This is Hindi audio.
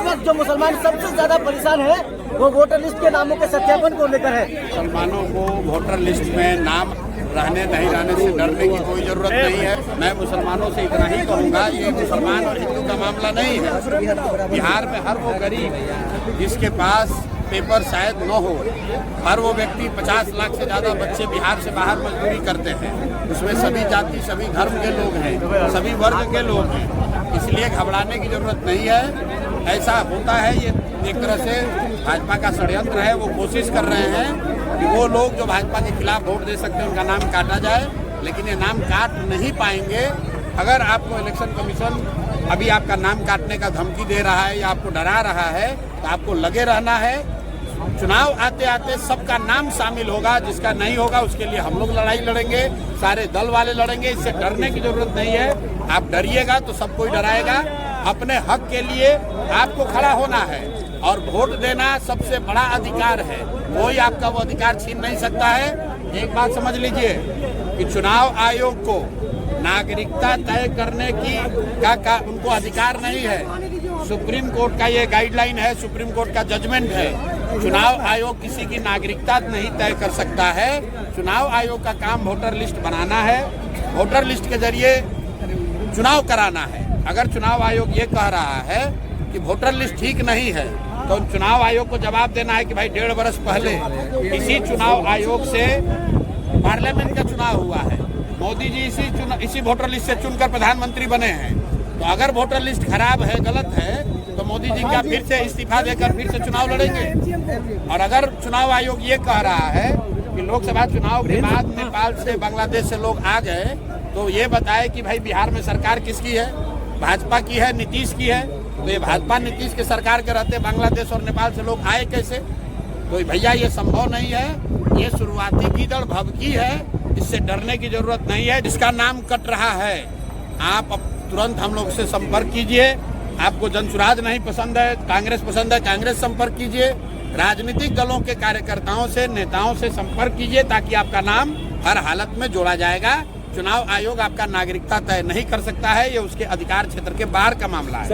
वक्त जो मुसलमान सबसे ज्यादा परेशान है वो वोटर लिस्ट के नामों के सत्यापन को लेकर है। मुसलमानों को वोटर लिस्ट में नाम रहने नहीं रहने से डरने की कोई जरूरत नहीं है। मैं मुसलमानों से इतना ही कहूँगा, ये मुसलमान और हिंदू का मामला नहीं है। बिहार में हर वो गरीब जिसके पास पेपर शायद न हो, हर वो व्यक्ति 50 लाख से ज़्यादा बच्चे बिहार से बाहर मजदूरी करते हैं। उसमें सभी जाति सभी धर्म के लोग हैं, सभी वर्ग के लोग हैं, इसलिए घबराने की जरूरत नहीं है। ऐसा होता है, ये एक तरह से भाजपा का षड्यंत्र है। वो कोशिश कर रहे हैं कि वो लोग जो भाजपा के खिलाफ वोट दे सकते हैं उनका नाम काटा जाए, लेकिन ये नाम काट नहीं पाएंगे। अगर आपको इलेक्शन कमीशन अभी आपका नाम काटने का धमकी दे रहा है या आपको डरा रहा है तो आपको लगे रहना है। चुनाव आते आते सबका नाम शामिल होगा, जिसका नहीं होगा उसके लिए हम लोग लड़ाई लड़ेंगे, सारे दल वाले लड़ेंगे। इससे डरने की जरूरत नहीं है। आप डरिएगा तो सब कोई डराएगा। अपने हक के लिए आपको खड़ा होना है और वोट देना सबसे बड़ा अधिकार है। कोई आपका वो अधिकार छीन नहीं सकता है। एक बात समझ लीजिए कि चुनाव आयोग को नागरिकता तय करने की का उनको अधिकार नहीं है। सुप्रीम कोर्ट का ये गाइडलाइन है, सुप्रीम कोर्ट का जजमेंट है। चुनाव आयोग किसी की नागरिकता नहीं तय कर सकता है। चुनाव आयोग का काम वोटर लिस्ट बनाना है, वोटर लिस्ट के जरिए चुनाव कराना है। अगर चुनाव आयोग ये कह रहा है कि वोटर लिस्ट ठीक नहीं है तो चुनाव आयोग को जवाब देना है कि भाई 1.5 वर्ष पहले इसी चुनाव आयोग से पार्लियामेंट का चुनाव हुआ है, मोदी जी इसी वोटर लिस्ट से चुनकर प्रधानमंत्री बने हैं। तो अगर वोटर लिस्ट खराब है, गलत है, तो मोदी जी क्या फिर से इस्तीफा देकर फिर से चुनाव लड़ेंगे? और अगर चुनाव आयोग ये कह रहा है कि लोकसभा चुनाव के बाद नेपाल से बांग्लादेश से लोग आ गए, तो ये बताए कि भाई बिहार में सरकार किसकी है? भाजपा की है, नीतीश की है। तो ये भाजपा नीतीश के सरकार के रहते बांग्लादेश और नेपाल से लोग आए कैसे? तो भैया ये संभव नहीं है। ये शुरुआती कीदड़ भभकी है, इससे डरने की जरूरत नहीं है। जिसका नाम कट रहा है आप तुरंत हम लोग से संपर्क कीजिए। आपको जनसुराज नहीं पसंद है, कांग्रेस पसंद है, कांग्रेस संपर्क कीजिए। राजनीतिक दलों के कार्यकर्ताओं से, नेताओं से संपर्क कीजिए ताकि आपका नाम हर हालत में जोड़ा जाएगा। चुनाव आयोग आपका नागरिकता तय नहीं कर सकता है, ये उसके अधिकार क्षेत्र के बाहर का मामला है।